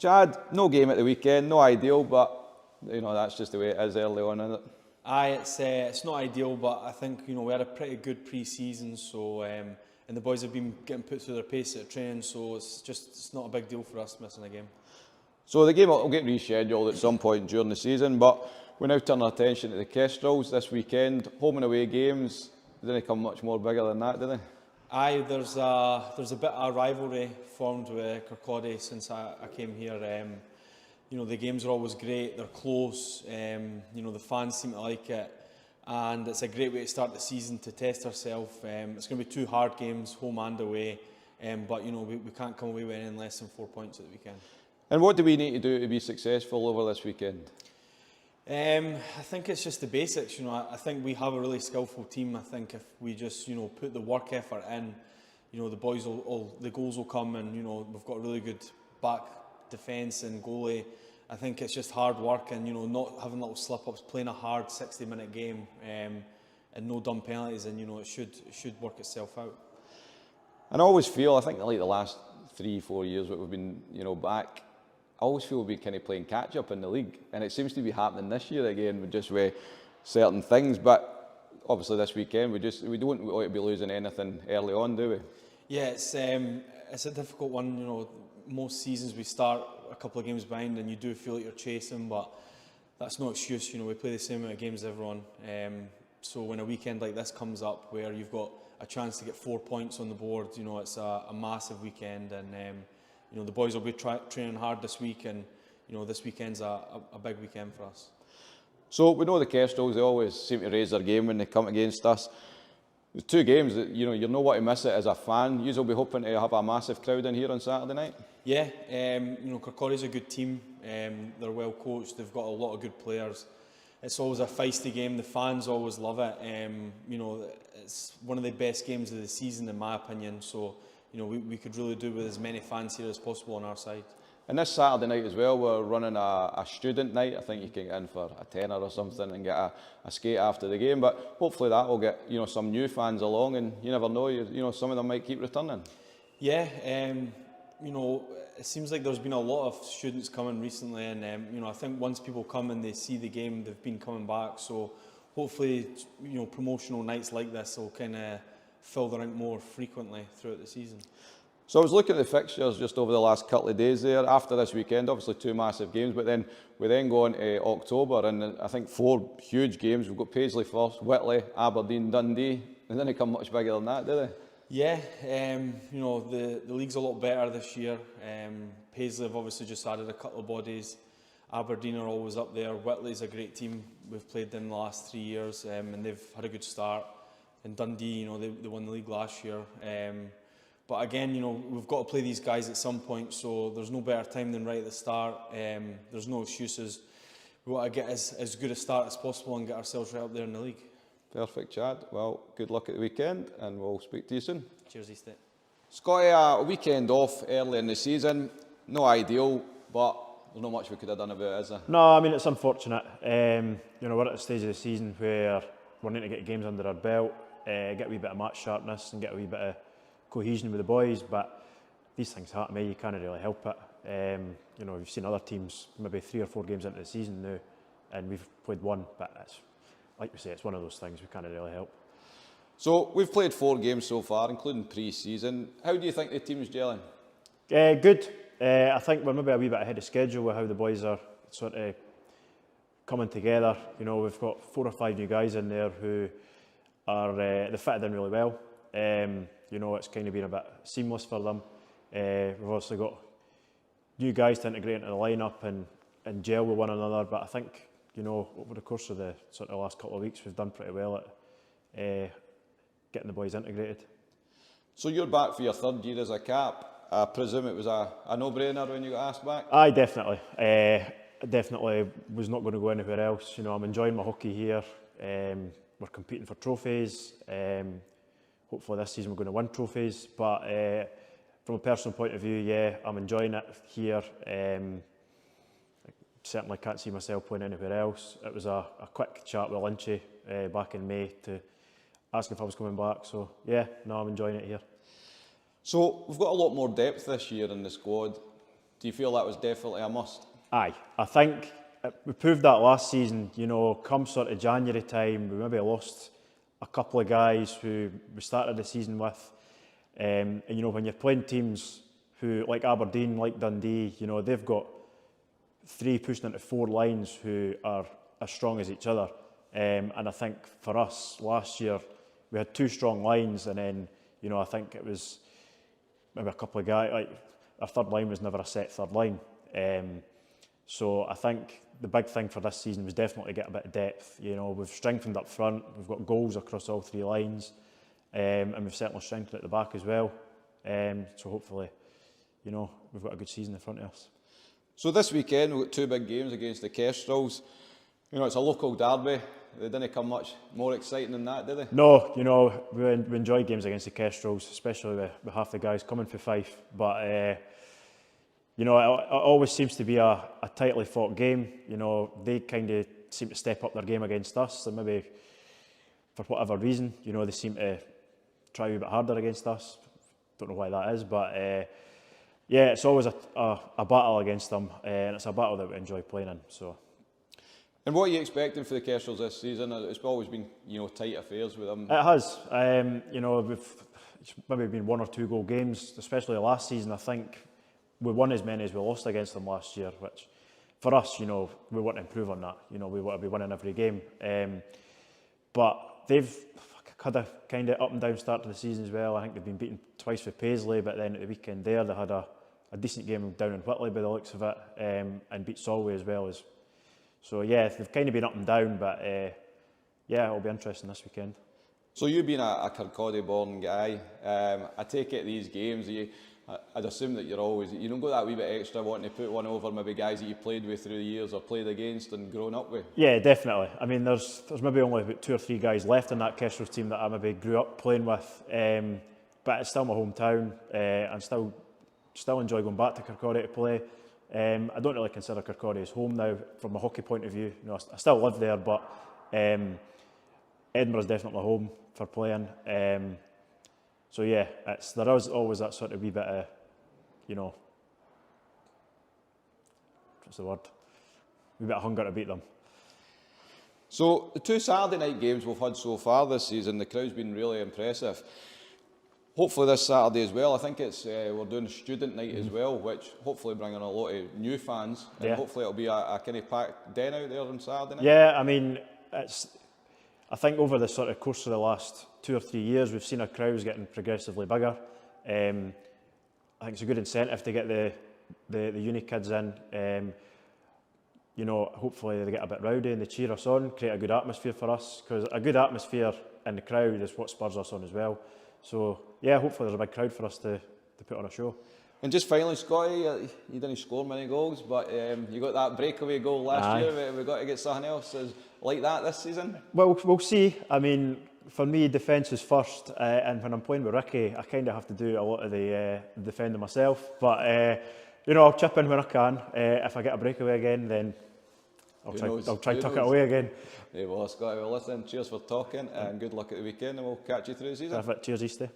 Chad, no game at the weekend, no ideal, but you know that's just the way it is early on, isn't it? Aye, it's not ideal, but I think we had a pretty good pre-season, so and the boys have been getting put through their pace at training, so it's not a big deal for us missing a game. So the game will get rescheduled at some point during the season, but we now turn our attention to the Kestrels this weekend. Home and away games, they didn't come much more bigger than that, do they? Aye, there's a bit of a rivalry formed with Kirkcaldy since I came here. The games are always great, they're close, the fans seem to like it, and it's a great way to start the season to test ourselves. It's going to be 2 hard games, home and away, but we can't come away with anything less than 4 points at the weekend. And what do we need to do to be successful over this weekend? I think it's just the basics. I think we have a really skillful team. I think if we just put the work effort in, the boys the goals will come, and we've got a really good back defence and goalie. I think it's just hard work and not having little slip-ups, playing a hard 60-minute game, and no dumb penalties, and it should work itself out. And I always feel, I think like the last 3-4 years that we've been back, I always feel we've been kind of playing catch up in the league, and it seems to be happening this year again with certain things. But obviously this weekend we don't want to be losing anything early on, do we? Yeah, it's a difficult one. Most seasons we start a couple of games behind, and you do feel like you're chasing, but that's no excuse. We play the same amount of games as everyone. So when a weekend like this comes up, where you've got a chance to get 4 points on the board, it's a massive weekend, and the boys will be training hard this week, and this weekend's a big weekend for us. So we know the Kestrels, they always seem to raise their game when they come against us. There's 2 games that you know what to miss it as a fan. You'll be hoping to have a massive crowd in here on Saturday night. Yeah, Kirkcaldy's a good team. They're well coached. They've got a lot of good players. It's always a feisty game. The fans always love it. It's one of the best games of the season in my opinion. So we could really do with as many fans here as possible on our side. And this Saturday night as well, we're running a student night. I think you can get in for a tenner or something and get a skate after the game. But hopefully that will get some new fans along, and you never know. Some of them might keep returning. Yeah, it seems like there's been a lot of students coming recently, and I think once people come and they see the game, they've been coming back. So hopefully, promotional nights like this will kind of fill the rink more frequently throughout the season. So I was looking at the fixtures just over the last couple of days there. After this weekend, obviously 2 massive games, but then we go on to October, and I think 4 huge games. We've got Paisley first, Whitley, Aberdeen, Dundee. They didn't come much bigger than that, do they? Yeah, the league's a lot better this year. Paisley have obviously just added a couple of bodies. Aberdeen are always up there. Whitley's a great team. We've played them the last 3 years, and they've had a good start. And Dundee, they won the league last year. But again, we've got to play these guys at some point, so there's no better time than right at the start. There's no excuses. We want to get as good a start as possible and get ourselves right up there in the league. Perfect, Chad. Well, good luck at the weekend, and we'll speak to you soon. Cheers, Eastie. Scotty, a weekend off early in the season. No ideal, but there's not much we could have done about it, is there? No, I mean, it's unfortunate. We're at a stage of the season where we're needing to get games under our belt, get a wee bit of match sharpness and get a wee bit of cohesion with the boys, but these things happen, you can't really help it. We've seen other teams maybe 3 or 4 games into the season now, and we've played 1, but it's, like we say, it's one of those things we can't really help. So we've played 4 games so far, including pre-season. How do you think the team's gelling? Good. I think we're maybe a wee bit ahead of schedule with how the boys are sort of coming together. We've got 4 or 5 new guys in there who are they fitted in really well. It's kind of been a bit seamless for them. We've also got new guys to integrate into the lineup and gel with one another. But I think over the course of the sort of last couple of weeks, we've done pretty well at getting the boys integrated. So you're back for your 3rd year as a cap. I presume it was a no-brainer when you got asked back? Aye, definitely. Definitely was not going to go anywhere else. I'm enjoying my hockey here. We're competing for trophies. Hopefully this season we're going to win trophies. But from a personal point of view, yeah, I'm enjoying it here. I certainly can't see myself playing anywhere else. It was a quick chat with Lynchy back in May to ask if I was coming back. So yeah, no, I'm enjoying it here. So we've got a lot more depth this year in the squad. Do you feel that was definitely a must? Aye, I think we proved that last season. You know, come sort of January time, we maybe lost a couple of guys who we started the season with. And you know, when you're playing teams who, like Aberdeen, like Dundee, you know, they've got 3 pushing into 4 lines who are as strong as each other. And I think for us last year, we had 2 strong lines, and then, you know, I think it was maybe a couple of guys, like our third line was never a set third line. So I think the big thing for this season was definitely get a bit of depth. You know, we've strengthened up front, we've got goals across all 3 lines, and we've certainly strengthened at the back as well. So hopefully, you know, we've got a good season in front of us. So this weekend we've got 2 big games against the Kestrels. You know, it's a local derby. They didn't come much more exciting than that, did they? No, you know, we enjoy games against the Kestrels, especially with half the guys coming for Fife. But you know, it always seems to be a tightly fought game. You know, they kind of seem to step up their game against us, and maybe for whatever reason, you know, they seem to try a bit harder against us. Don't know why that is, but yeah, it's always a battle against them, and it's a battle that we enjoy playing in. So. And what are you expecting for the Kestrels this season? It's always been, you know, tight affairs with them. It has. You know, it's maybe been 1 or 2 goal games, especially last season. I think we won as many as we lost against them last year, which for us, you know, we want to improve on that. You know, we want to be winning every game. But they've had a kind of up and down start to the season as well. I think they've been beaten twice for Paisley, but then at the weekend there, they had a decent game down in Whitley by the looks of it, and beat Solway as well. So yeah, they've kind of been up and down, but yeah, it'll be interesting this weekend. So you being a Kirkcaldy-born guy, I take it these games, I'd assume that you're always, you don't go that wee bit extra wanting to put one over maybe guys that you played with through the years or played against and grown up with? Yeah, definitely. I mean, there's maybe only about 2 or 3 guys left in that Kestrels team that I maybe grew up playing with, but it's still my hometown, and still enjoy going back to Kirkcaldy to play. I don't really consider Kirkcaldy as home now from a hockey point of view. You know, I still live there, but Edinburgh's definitely home for playing. So yeah, there is always that sort of wee bit of, you know, what's the word? Wee bit of hunger to beat them. So the 2 Saturday night games we've had so far this season, the crowd's been really impressive. Hopefully this Saturday as well. I think it's we're doing student night as well, which hopefully bringing a lot of new fans, and hopefully it'll be a kind of packed den out there on Saturday night. Yeah, I mean, I think over the sort of course of the last 2 or 3 years, we've seen our crowds getting progressively bigger. I think it's a good incentive to get the uni kids in. You know, hopefully they get a bit rowdy and they cheer us on, create a good atmosphere for us, because a good atmosphere in the crowd is what spurs us on as well. So yeah, hopefully there's a big crowd for us to put on a show. And just finally, Scotty, you didn't score many goals, but you got that breakaway goal last year. We've got to get something else like that this season. Well, we'll see. I mean, for me, defence is first, and when I'm playing with Ricky, I kind of have to do a lot of the defending myself. But you know, I'll chip in when I can. If I get a breakaway again, then I'll try to tuck it away again. Well, Scotty, well, listen, cheers for talking, and good luck at the weekend, and we'll catch you through the season. Perfect. Cheers, Eastie.